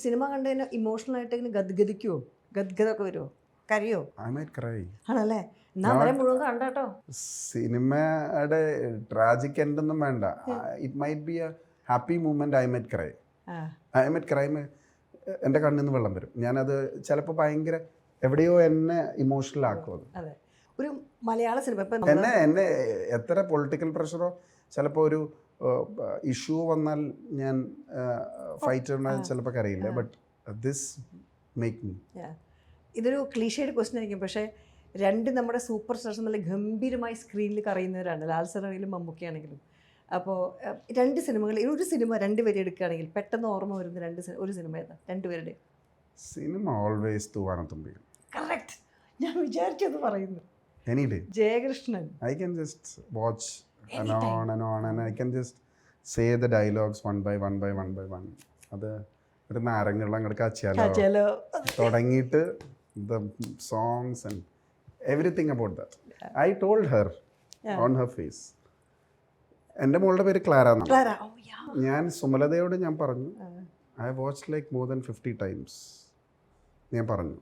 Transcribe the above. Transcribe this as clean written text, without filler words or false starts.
Cinema കണ്ടതിന് emotional ആയിട്ട് ഇങ്ങനെ ഗദ്ഗദിക്കുവോ, ഗദ്ഗതൊക്കെ വരുമോ, കരയോ? I might cry. ആണല്ലേ? എന്നാ വരെ മുഴുവൻ കണ്ടോ. സിനിമയുടെ ട്രാജിക് എൻഡ് ഒന്നും വേണ്ട. It might be A happy moment. I might cry. എൻ്റെ കണ്ണിൽ നിന്ന് വെള്ളം വരും. ഞാനത് ചിലപ്പോൾ ഭയങ്കര എവിടെയോ എന്നെ ഇമോഷണൽ ആക്കും. അത് അതെ, ഒരു മലയാള സിനിമ ഇപ്പം എന്നെ എത്ര പൊളിറ്റിക്കൽ പ്രഷറോ ചിലപ്പോൾ ഒരു ഇഷ്യൂ വന്നാൽ ഞാൻ ഫൈറ്റ് ചിലപ്പോൾ അറിയില്ല. But this make me. ഇതൊരു ക്ലീഷേഡ് ക്വസ്റ്റ്യൻ ആയിരിക്കും, പക്ഷേ രണ്ട് നമ്മുടെ സൂപ്പർ സ്റ്റാർസ് നല്ല ഗംഭീരമായി സ്ക്രീനിൽ കറിയുന്നവരാണ്, ലാൽ സാറാണെങ്കിലും മമ്മൂക്കയാണെങ്കിലും. അപ്പോൾ രണ്ട് സിനിമകൾ, ഒരു സിനിമ രണ്ടുപേരെ എടുക്കുകയാണെങ്കിൽ പെട്ടെന്ന് ഓർമ്മ വരുന്ന ഒരു സിനിമ ഏതാ രണ്ടുപേരുടെ? Cinema always തൂവാനത്തുമ്പി. കറക്റ്റ്, ഞാൻ വിചാരിച്ചത് പറയുന്നു. Any day. Jayakrishnan. I can just watch and on and I can just say the dialogues one by one. അത് ഒരു നാരങ്ങുള്ള അങ്ങോട്ട് കാച്ചിയാലോ തുടങ്ങിയിട്ട് the songs and everything about that. I told her on her face. എൻ്റെ മോളുടെ പേര് ക്ലാര എന്നാണ്. ഞാൻ സുമലതയോട് ഞാൻ പറഞ്ഞു, I watched like more than 50 times. ഞാൻ പറഞ്ഞു.